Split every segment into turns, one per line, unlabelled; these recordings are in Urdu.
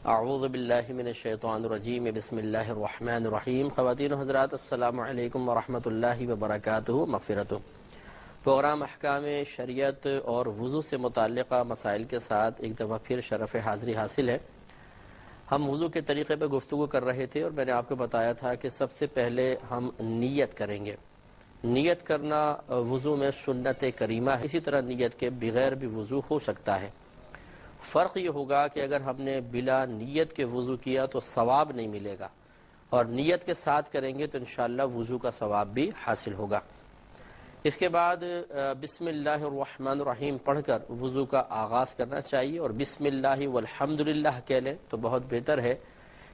اعوذ باللہ من الشیطان الرجیم بسم اللہ الرحمن الرحیم۔ خواتین و حضرات السلام علیکم ورحمۃ اللہ وبرکاتہ مغفرتہ۔ پروگرام احکام شریعت اور وضو سے متعلقہ مسائل کے ساتھ ایک دفعہ پھر شرف حاضری حاصل ہے۔ ہم وضو کے طریقے پہ گفتگو کر رہے تھے اور میں نے آپ کو بتایا تھا کہ سب سے پہلے ہم نیت کریں گے۔ نیت کرنا وضو میں سنت کریمہ ہے، اسی طرح نیت کے بغیر بھی وضو ہو سکتا ہے۔ فرق یہ ہوگا کہ اگر ہم نے بلا نیت کے وضو کیا تو ثواب نہیں ملے گا، اور نیت کے ساتھ کریں گے تو انشاءاللہ وضو کا ثواب بھی حاصل ہوگا۔ اس کے بعد بسم اللہ الرحمن الرحیم پڑھ کر وضو کا آغاز کرنا چاہیے، اور بسم اللہ والحمدللہ کہہ لیں تو بہت بہتر ہے۔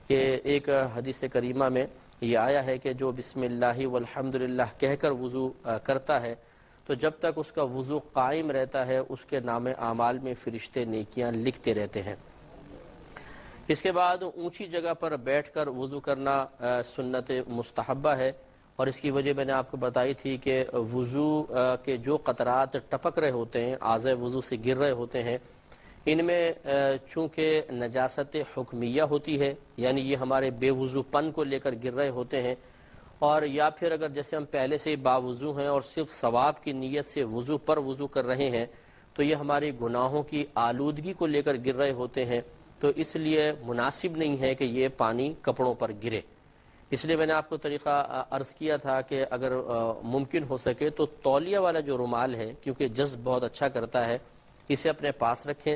کہ ایک حدیث کریمہ میں یہ آیا ہے کہ جو بسم اللہ والحمدللہ کہہ کر وضو کرتا ہے تو جب تک اس کا وضو قائم رہتا ہے اس کے نام اعمال میں فرشتے نیکیاں لکھتے رہتے ہیں۔ اس کے بعد اونچی جگہ پر بیٹھ کر وضو کرنا سنت مستحبہ ہے، اور اس کی وجہ میں نے آپ کو بتائی تھی کہ وضو کے جو قطرات ٹپک رہے ہوتے ہیں، اعضائے وضو سے گر رہے ہوتے ہیں، ان میں چونکہ نجاست حکمیہ ہوتی ہے، یعنی یہ ہمارے بے وضو پن کو لے کر گر رہے ہوتے ہیں، اور یا پھر اگر جیسے ہم پہلے سے باوضو ہیں اور صرف ثواب کی نیت سے وضو پر وضو کر رہے ہیں تو یہ ہماری گناہوں کی آلودگی کو لے کر گر رہے ہوتے ہیں، تو اس لیے مناسب نہیں ہے کہ یہ پانی کپڑوں پر گرے۔ اس لیے میں نے آپ کو طریقہ عرض کیا تھا کہ اگر ممکن ہو سکے تو تولیہ والا جو رومال ہے، کیونکہ جذب بہت اچھا کرتا ہے، اسے اپنے پاس رکھیں۔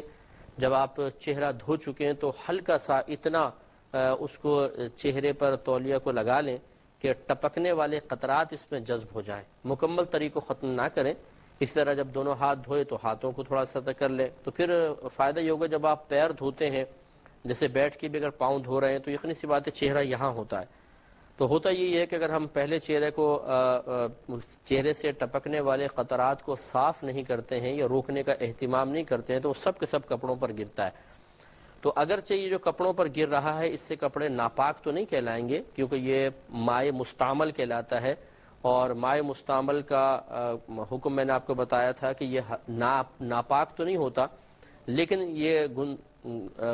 جب آپ چہرہ دھو چکے ہیں تو ہلکا سا اتنا اس کو چہرے پر تولیہ کو لگا لیں کہ ٹپکنے والے قطرات اس میں جذب ہو جائیں۔ مکمل طریقہ ختم نہ کریں، اس طرح جب دونوں ہاتھ دھوئے تو ہاتھوں کو تھوڑا سطح کر لیں، تو پھر فائدہ یہ ہوگا جب آپ پیر دھوتے ہیں، جیسے بیٹھ کے بھی اگر پاؤں دھو رہے ہیں تو یقینی سی بات ہے چہرہ یہاں ہوتا ہے، تو ہوتا یہ ہے کہ اگر ہم پہلے چہرے سے ٹپکنے والے قطرات کو صاف نہیں کرتے ہیں یا روکنے کا اہتمام نہیں کرتے ہیں تو وہ سب کے سب کپڑوں پر گرتا ہے۔ تو اگرچہ یہ جو کپڑوں پر گر رہا ہے اس سے کپڑے ناپاک تو نہیں کہلائیں گے، کیونکہ یہ مائع مستعمل کہلاتا ہے، اور مائع مستعمل کا حکم میں نے آپ کو بتایا تھا کہ یہ ناپاک تو نہیں ہوتا، لیکن یہ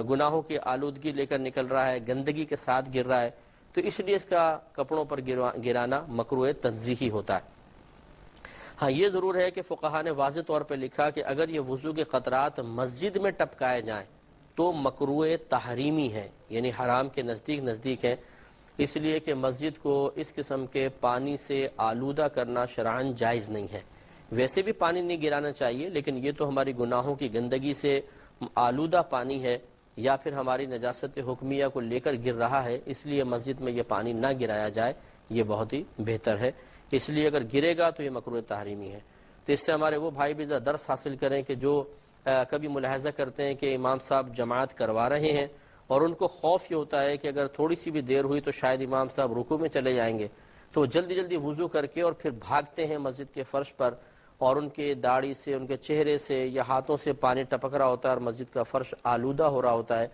گناہوں کی آلودگی لے کر نکل رہا ہے، گندگی کے ساتھ گر رہا ہے، تو اس لیے اس کا کپڑوں پر گرانا مکروہ تنزیہی ہوتا ہے۔ ہاں یہ ضرور ہے کہ فقہاء نے واضح طور پہ لکھا کہ اگر یہ وضو کے قطرات مسجد میں ٹپکائے جائیں تو مکروہ تحریمی ہے، یعنی حرام کے نزدیک ہیں، اس لیے کہ مسجد کو اس قسم کے پانی سے آلودہ کرنا شرعاً جائز نہیں ہے۔ ویسے بھی پانی نہیں گرانا چاہیے، لیکن یہ تو ہماری گناہوں کی گندگی سے آلودہ پانی ہے یا پھر ہماری نجاست حکمیہ کو لے کر گر رہا ہے، اس لیے مسجد میں یہ پانی نہ گرایا جائے، یہ بہت ہی بہتر ہے۔ اس لیے اگر گرے گا تو یہ مکروہ تحریمی ہے۔ تو اس سے ہمارے وہ بھائی بھی درس حاصل کریں کہ جو کبھی ملاحظہ کرتے ہیں کہ امام صاحب جماعت کروا رہے ہیں اور ان کو خوف یہ ہوتا ہے کہ اگر تھوڑی سی بھی دیر ہوئی تو شاید امام صاحب رکوع میں چلے جائیں گے، تو وہ جلدی جلدی وضو کر کے اور پھر بھاگتے ہیں مسجد کے فرش پر، اور ان کے داڑھی سے، ان کے چہرے سے یا ہاتھوں سے پانی ٹپک رہا ہوتا ہے اور مسجد کا فرش آلودہ ہو رہا ہوتا ہے۔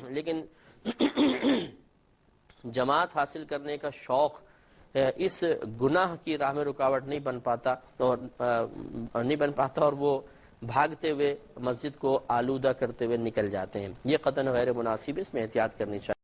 لیکن جماعت حاصل کرنے کا شوق اس گناہ کی راہ میں رکاوٹ نہیں بن پاتا اور وہ بھاگتے ہوئے مسجد کو آلودہ کرتے ہوئے نکل جاتے ہیں۔ یہ قطعاً غیر مناسب ہے، اس میں احتیاط کرنی چاہیے۔